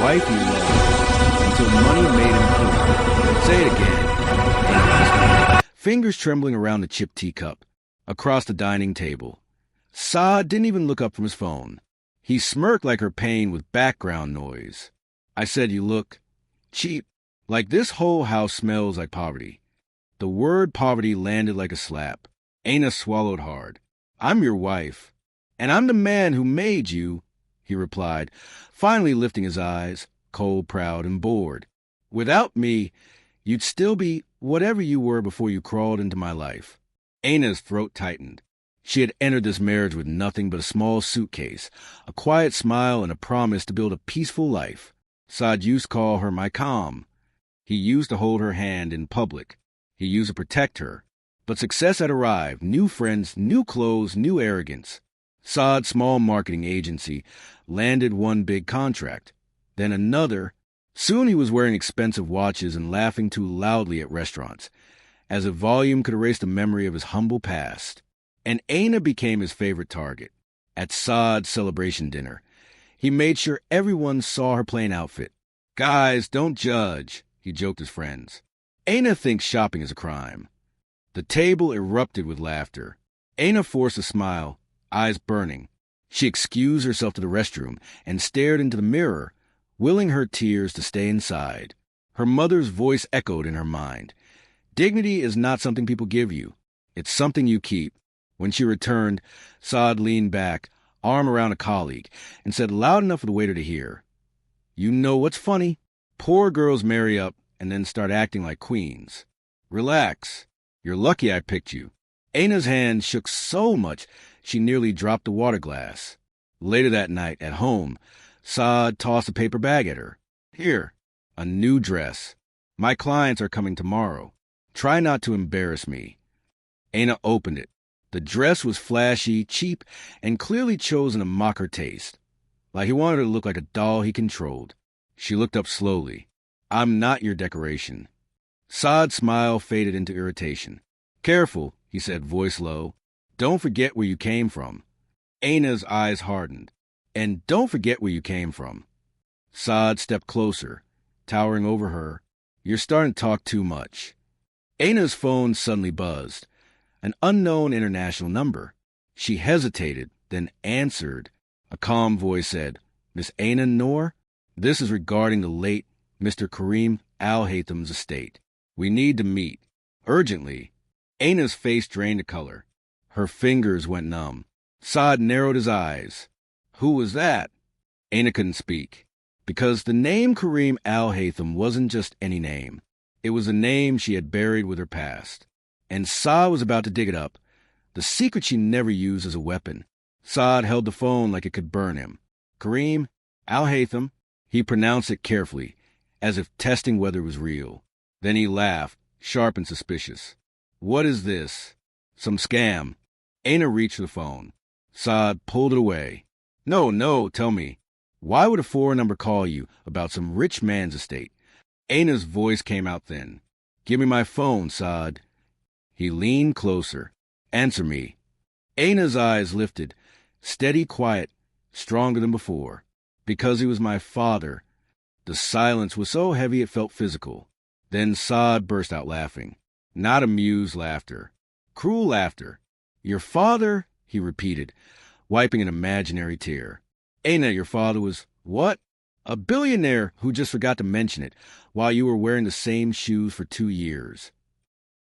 wife he loved, until money made him cruel. Say it again. Ana whispered, fingers trembling around the chipped teacup, across the dining table. Saad didn't even look up from his phone. He smirked like her pain with background noise. I said, you look cheap. Like this whole house smells like poverty. The word poverty landed like a slap. Ana swallowed hard. I'm your wife, and I'm the man who made you, he replied, finally lifting his eyes, cold, proud, and bored. Without me, you'd still be whatever you were before you crawled into my life. Ana's throat tightened. She had entered this marriage with nothing but a small suitcase, a quiet smile, and a promise to build a peaceful life. Saad used to call her my calm. He used to hold her hand in public. He used to protect her. But success had arrived. New friends, new clothes, new arrogance. Saad's small marketing agency landed one big contract, then another. Soon he was wearing expensive watches and laughing too loudly at restaurants, as if volume could erase the memory of his humble past. And Ana became his favorite target. At Saad's celebration dinner, he made sure everyone saw her plain outfit. Guys, don't judge, he joked his friends. Ana thinks shopping is a crime. The table erupted with laughter. Ana forced a smile, eyes burning. She excused herself to the restroom and stared into the mirror, willing her tears to stay inside. Her mother's voice echoed in her mind. Dignity is not something people give you. It's something you keep. When she returned, Saad leaned back, arm around a colleague, and said loud enough for the waiter to hear, You know what's funny? Poor girls marry up and then start acting like queens. Relax. You're lucky I picked you. Ana's hand shook so much she nearly dropped the water glass. Later that night, at home, Saad tossed a paper bag at her. Here, a new dress. My clients are coming tomorrow. Try not to embarrass me. Ana opened it. The dress was flashy, cheap, and clearly chosen to mock her taste. Like he wanted her to look like a doll he controlled. She looked up slowly. I'm not your decoration. Saad's smile faded into irritation. Careful, he said, voice low. Don't forget where you came from. Ana's eyes hardened. And don't forget where you came from. Saad stepped closer, towering over her. You're starting to talk too much. Ana's phone suddenly buzzed. An unknown international number. She hesitated, then answered. A calm voice said, Miss Ana Noor, this is regarding the late Mr. Kareem Al-Haytham's estate. We need to meet. Urgently. Ana's face drained a color. Her fingers went numb. Saad narrowed his eyes. Who was that? Ana couldn't speak. Because the name Kareem Al-Haytham wasn't just any name. It was a name she had buried with her past. And Saad was about to dig it up, the secret she never used as a weapon. Saad held the phone like it could burn him. Kareem Al-Haytham, he pronounced it carefully, as if testing whether it was real. Then he laughed, sharp and suspicious. What is this? Some scam. Ana reached for the phone. Saad pulled it away. No, tell me. Why would a foreign number call you about some rich man's estate? Ana's voice came out thin. Give me my phone, Saad. He leaned closer. Answer me. Ana's eyes lifted, steady, quiet, stronger than before. Because he was my father. The silence was so heavy it felt physical. Then Saad burst out laughing. Not amused laughter. Cruel laughter. Your father, he repeated, wiping an imaginary tear. Ana, your father was, what? A billionaire who just forgot to mention it while you were wearing the same shoes for 2 years.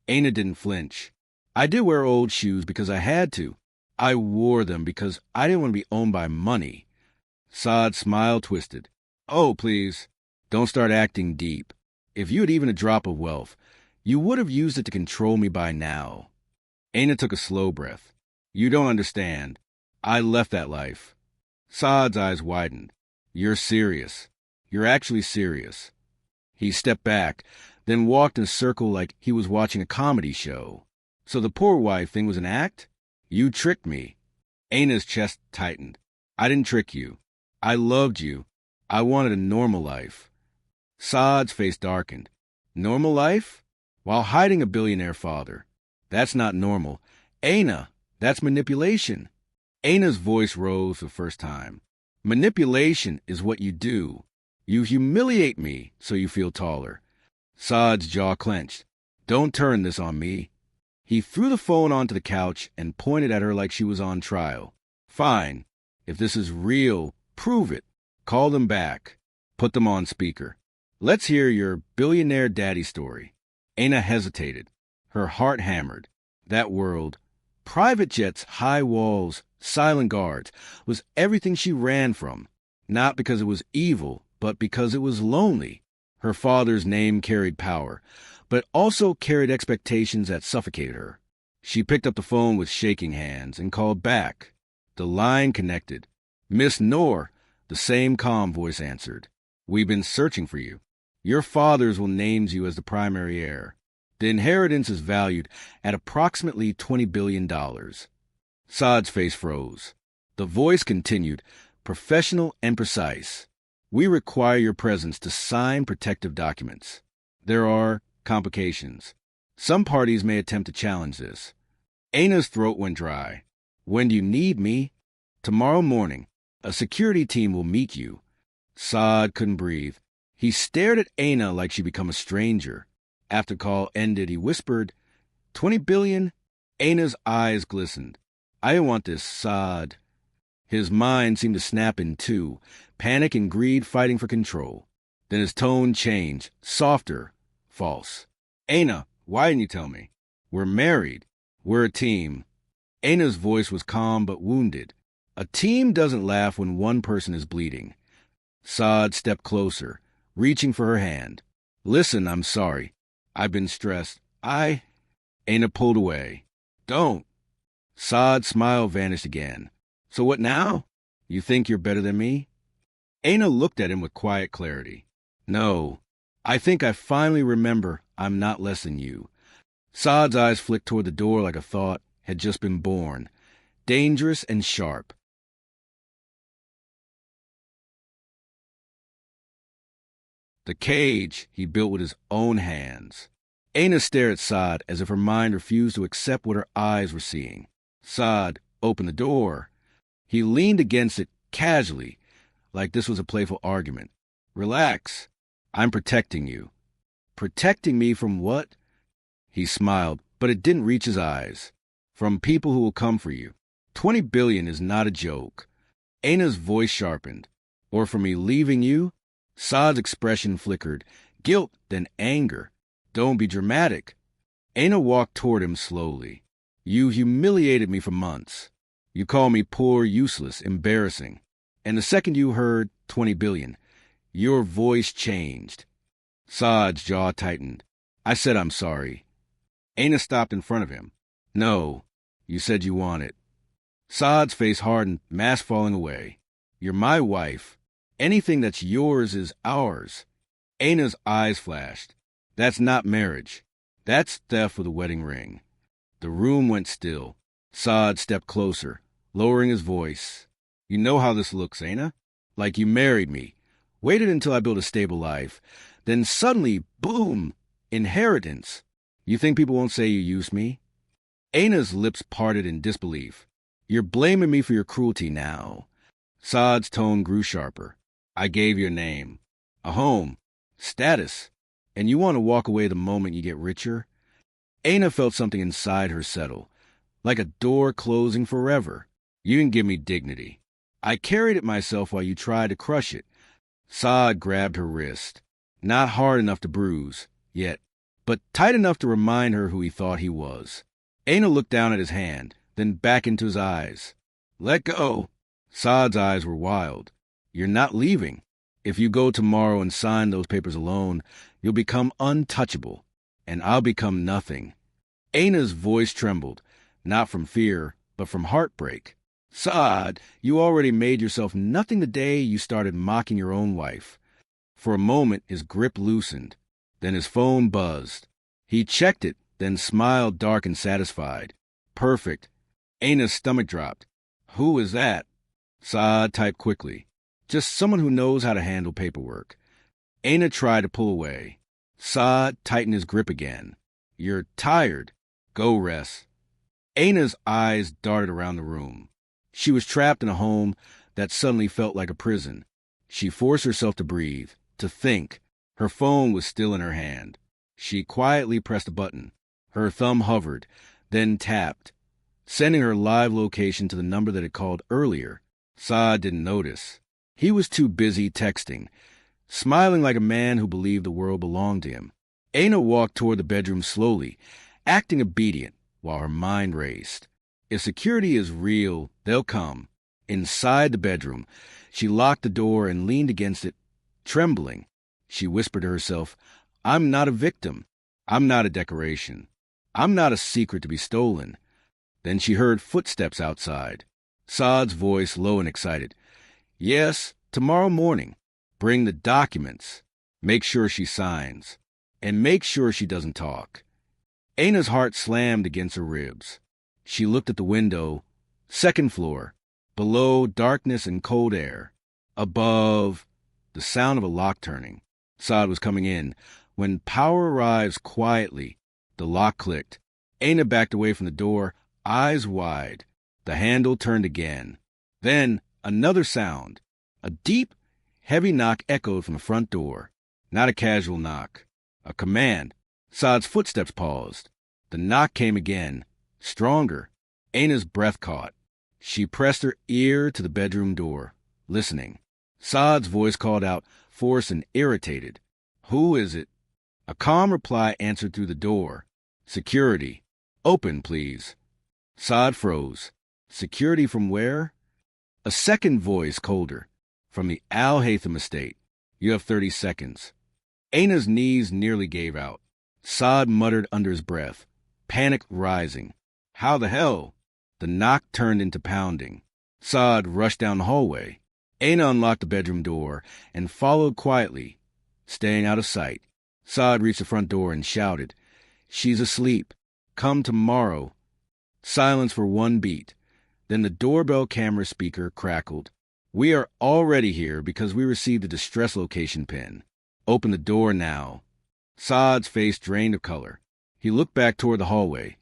Ana didn't flinch. I did wear old shoes because I had to. I wore them because I didn't want to be owned by money. Saad's smile twisted. Oh, please, don't start acting deep. If you had even a drop of wealth, you would have used it to control me by now. Ana took a slow breath. You don't understand. I left that life. Saad's eyes widened. You're serious. You're actually serious. He stepped back, then walked in a circle like he was watching a comedy show. So the poor wife thing was an act? You tricked me. Ana's chest tightened. I didn't trick you. I loved you. I wanted a normal life. Saad's face darkened. Normal life? While hiding a billionaire father. That's not normal. Ana, that's manipulation. Ana's voice rose for the first time. Manipulation is what you do. You humiliate me so you feel taller. Saad's jaw clenched. Don't turn this on me. He threw the phone onto the couch and pointed at her like she was on trial. Fine. If this is real, prove it. Call them back. Put them on speaker. Let's hear your billionaire daddy story. Aina hesitated. Her heart hammered. That world, private jets, high walls, silent guards, was everything she ran from. Not because it was evil, but because it was lonely. Her father's name carried power, but also carried expectations that suffocated her. She picked up the phone with shaking hands and called back. The line connected. Miss Noor, the same calm voice answered. We've been searching for you. Your father's will name you as the primary heir. The inheritance is valued at approximately $20 billion. Saad's face froze. The voice continued, professional and precise. We require your presence to sign protective documents. There are complications. Some parties may attempt to challenge this. Aina's throat went dry. When do you need me? Tomorrow morning. A security team will meet you. Saad couldn't breathe. He stared at Aina like she'd become a stranger. After the call ended, he whispered, 20 billion? Aina's eyes glistened. I didn't want this, Saad. His mind seemed to snap in two, panic and greed fighting for control. Then his tone changed, softer, false. Aina, why didn't you tell me? We're married. We're a team. Aina's voice was calm but wounded. A team doesn't laugh when one person is bleeding. Saad stepped closer, reaching for her hand. Listen, I'm sorry. I've been stressed. Aina pulled away. Don't. Saad's smile vanished again. So what now? You think you're better than me? Aina looked at him with quiet clarity. No. I think I finally remember I'm not less than you. Saad's eyes flicked toward the door like a thought had just been born. Dangerous and sharp. The cage he built with his own hands. Aina stared at Saad as if her mind refused to accept what her eyes were seeing. Saad opened the door. He leaned against it casually, like this was a playful argument. Relax. I'm protecting you. Protecting me from what? He smiled, but it didn't reach his eyes. From people who will come for you. 20 billion is not a joke. Aina's voice sharpened. Or for me leaving you? Saad's expression flickered. Guilt, then anger. Don't be dramatic. Aina walked toward him slowly. You humiliated me for months. You called me poor, useless, embarrassing. And the second you heard 20 billion, your voice changed. Saad's jaw tightened. I said I'm sorry. Aina stopped in front of him. No, you said you want it. Saad's face hardened, mask falling away. You're my wife. Anything that's yours is ours. Aina's eyes flashed. That's not marriage. That's theft with a wedding ring. The room went still. Saad stepped closer, lowering his voice. You know how this looks, Aina? Like you married me, waited until I built a stable life, then suddenly, boom, inheritance. You think people won't say you used me? Aina's lips parted in disbelief. You're blaming me for your cruelty now. Saad's tone grew sharper. I gave you a name, a home, status, and you want to walk away the moment you get richer? Aina felt something inside her settle, like a door closing forever. You didn't give me dignity. I carried it myself while you tried to crush it. Saad grabbed her wrist. Not hard enough to bruise, yet, but tight enough to remind her who he thought he was. Aina looked down at his hand, then back into his eyes. Let go. Saad's eyes were wild. You're not leaving. If you go tomorrow and sign those papers alone, you'll become untouchable, and I'll become nothing. Aina's voice trembled, not from fear, but from heartbreak. Saad, you already made yourself nothing the day you started mocking your own wife. For a moment, his grip loosened. Then his phone buzzed. He checked it, then smiled dark and satisfied. Perfect. Aina's stomach dropped. Who is that? Saad typed quickly. Just someone who knows how to handle paperwork. Aina tried to pull away. Saad tightened his grip again. You're tired. Go rest. Aina's eyes darted around the room. She was trapped in a home that suddenly felt like a prison. She forced herself to breathe. To think, her phone was still in her hand. She quietly pressed a button. Her thumb hovered, then tapped, sending her live location to the number that had called earlier. Saad didn't notice. He was too busy texting, smiling like a man who believed the world belonged to him. Aina walked toward the bedroom slowly, acting obedient while her mind raced. If security is real, they'll come. Inside the bedroom, she locked the door and leaned against it, trembling. She whispered to herself, "I'm not a victim. I'm not a decoration. I'm not a secret to be stolen." Then she heard footsteps outside. Saad's voice, low and excited. "Yes, tomorrow morning. Bring the documents. Make sure she signs. And make sure she doesn't talk." Aina's heart slammed against her ribs. She looked at the window. Second floor. Below, darkness and cold air. Above, the sound of a lock turning. Saad was coming in. When power arrives quietly, the lock clicked. Aina backed away from the door, eyes wide. The handle turned again. Then another sound. A deep, heavy knock echoed from the front door. Not a casual knock. A command. Saad's footsteps paused. The knock came again. Stronger. Aina's breath caught. She pressed her ear to the bedroom door, listening. Saad's voice called out, forced and irritated. "Who is it?" A calm reply answered through the door. "Security. Open, please." Saad froze. Security from where? A second voice, colder. "From the Al Haytham estate. You have 30 seconds. Aina's knees nearly gave out. Saad muttered under his breath, panic rising. "How the hell?" The knock turned into pounding. Saad rushed down the hallway. Aina unlocked the bedroom door and followed quietly, staying out of sight. Saad reached the front door and shouted, "She's asleep. Come tomorrow." Silence for one beat. Then the doorbell camera speaker crackled. "We are already here because we received a distress location pin. Open the door now." Saad's face drained of color. He looked back toward the hallway,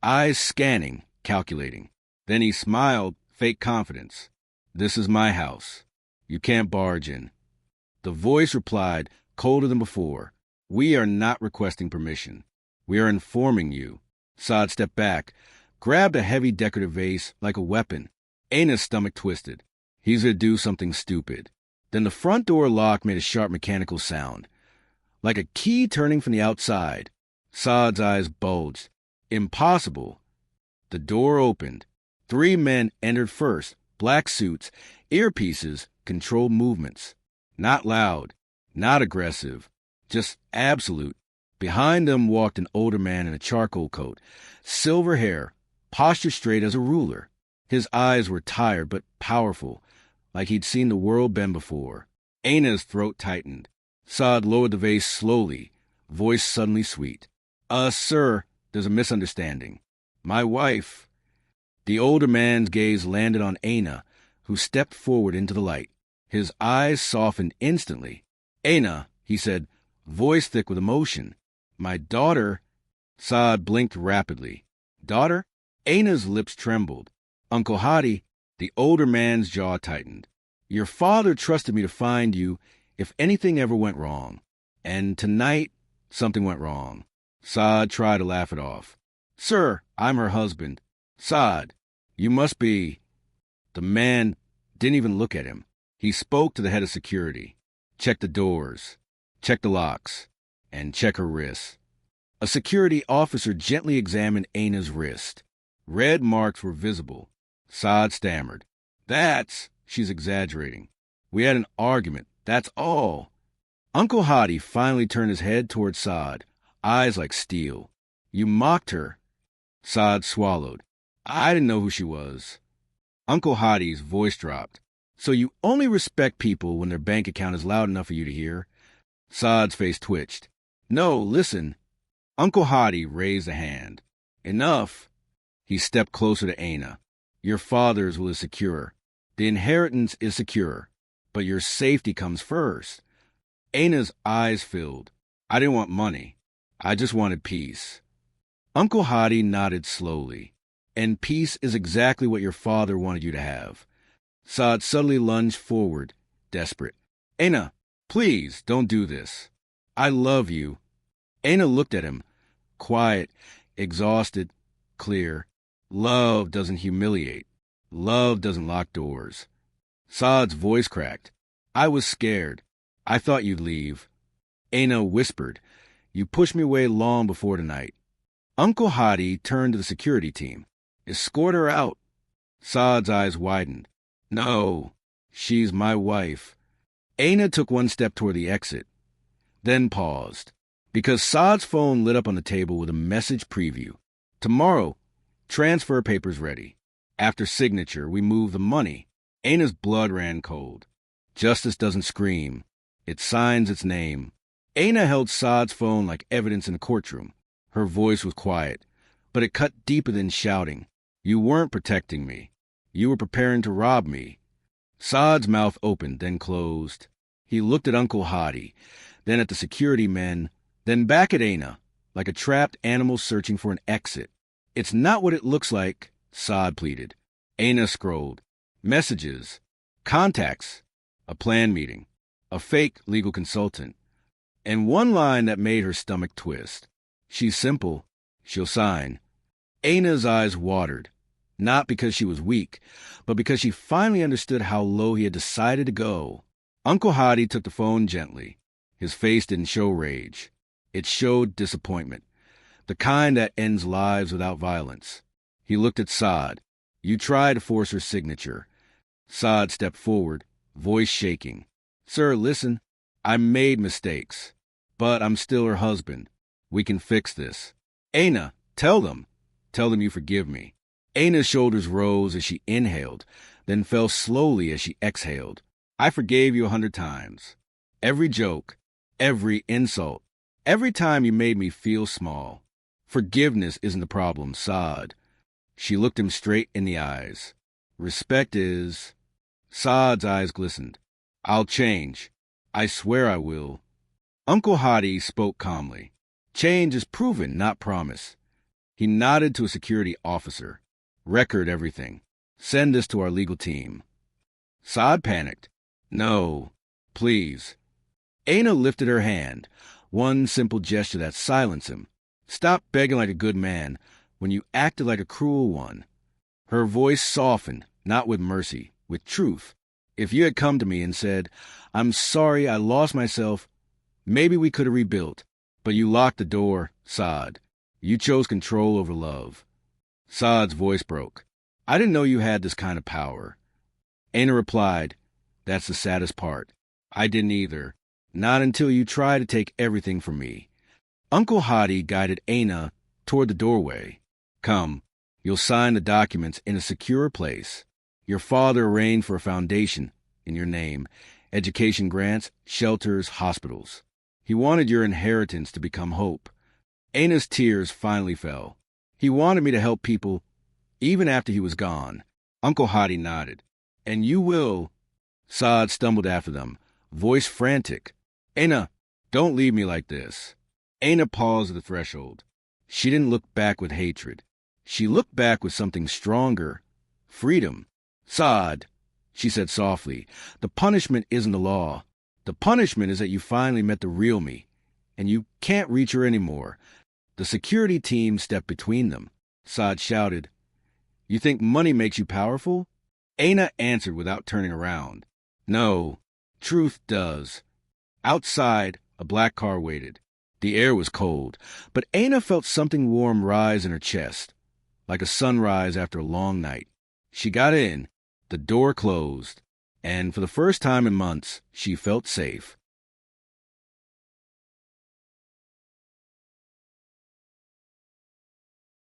eyes scanning, calculating. Then he smiled, fake confidence. "This is my house. You can't barge in." The voice replied, colder than before, "We are not requesting permission. We are informing you." Saad stepped back, grabbed a heavy decorative vase like a weapon. Aina's stomach twisted. He's going to do something stupid. Then the front door lock made a sharp mechanical sound, like a key turning from the outside. Saad's eyes bulged. Impossible. The door opened. 3 men entered first, black suits, earpieces, controlled movements. Not loud, not aggressive, just absolute. Behind them walked an older man in a charcoal coat, silver hair, posture straight as a ruler. His eyes were tired but powerful, like he'd seen the world bend before. Aina's throat tightened. Saad lowered the vase slowly, voice suddenly sweet. Sir, there's a misunderstanding. My wife." The older man's gaze landed on Aina, who stepped forward into the light. His eyes softened instantly. "Aina," he said, voice thick with emotion. "My daughter." Saad blinked rapidly. "Daughter?" Aina's lips trembled. "Uncle Hadi." The older man's jaw tightened. "Your father trusted me to find you if anything ever went wrong. And tonight, something went wrong." Saad tried to laugh it off. "Sir, I'm her husband." "Saad, you must be..." The man didn't even look at him. He spoke to the head of security. "Check the doors, check the locks, and check her wrists." A security officer gently examined Aina's wrist. Red marks were visible. Saad stammered. She's exaggerating. We had an argument, that's all." Uncle Hadi finally turned his head toward Saad, eyes like steel. "You mocked her." Saad swallowed. "I didn't know who she was." Uncle Hadi's voice dropped. "So you only respect people when their bank account is loud enough for you to hear?" Saad's face twitched. "No, listen." Uncle Hadi raised a hand. "Enough." He stepped closer to Aina. "Your father's will is secure. The inheritance is secure. But your safety comes first." Aina's eyes filled. "I didn't want money. I just wanted peace." Uncle Hadi nodded slowly. "And peace is exactly what your father wanted you to have." Saad suddenly lunged forward, desperate. "Aina, Please, don't do this. I love you. Aina looked at him, quiet, exhausted, clear. Love doesn't humiliate. Love doesn't lock doors. Saad's voice cracked. I was scared. I thought you'd leave. Aina whispered, You pushed me away long before tonight. Uncle Hadi turned to the security team. Escort her out. Saad's eyes widened. No, she's my wife. Aina took one step toward the exit, then paused, because Saad's phone lit up on the table with a message preview. Tomorrow, transfer papers ready. After signature, we move the money. Aina's blood ran cold. Justice doesn't scream. It signs its name. Aina held Saad's phone like evidence in a courtroom. Her voice was quiet, but it cut deeper than shouting. You weren't protecting me. You were preparing to rob me. Saad's mouth opened, then closed. He looked at Uncle Hadi, then at the security men, then back at Aina, like a trapped animal searching for an exit. It's not what it looks like, Saad pleaded. Aina scrolled. Messages. Contacts. A plan meeting. A fake legal consultant. And one line that made her stomach twist. She's simple. She'll sign. Aina's eyes watered. Not because she was weak, but because she finally understood how low he had decided to go. Uncle Hadi took the phone gently. His face didn't show rage. It showed disappointment, the kind that ends lives without violence. He looked at Saad. You tried to force her signature. Saad stepped forward, voice shaking. Sir, listen. I made mistakes, but I'm still her husband. We can fix this. Aina, tell them. Tell them you forgive me. Aina's shoulders rose as she inhaled, then fell slowly as she exhaled. I forgave you 100 times. Every joke, every insult, every time you made me feel small. Forgiveness isn't the problem, Saad. She looked him straight in the eyes. Respect is... Saad's eyes glistened. I'll change. I swear I will. Uncle Hadi spoke calmly. Change is proven, not promise. He nodded to a security officer. Record everything. Send this to our legal team. Saad panicked. No, please. Aina lifted her hand, one simple gesture that silenced him. Stop begging like a good man when you acted like a cruel one. Her voice softened, not with mercy, with truth. If you had come to me and said, I'm sorry I lost myself, maybe we could have rebuilt. But you locked the door, Saad. You chose control over love. Saad's voice broke. I didn't know you had this kind of power. Aina replied, That's the saddest part. I didn't either. Not until you tried to take everything from me. Uncle Hadi guided Aina toward the doorway. Come, you'll sign the documents in a secure place. Your father arranged for a foundation in your name, education grants, shelters, hospitals. He wanted your inheritance to become hope. Aina's tears finally fell. He wanted me to help people even after he was gone. Uncle Hadi nodded. And you will. Saad stumbled after them, voice frantic. Aina, don't leave me like this. Aina paused at the threshold. She didn't look back with hatred. She looked back with something stronger. Freedom. Saad, she said softly, the punishment isn't the law. The punishment is that you finally met the real me, and you can't reach her anymore. The security team stepped between them. Saad shouted, You think money makes you powerful? Aina answered without turning around. No, truth does. Outside, a black car waited. The air was cold, but Aina felt something warm rise in her chest, like a sunrise after a long night. She got in, the door closed, and for the first time in months, she felt safe.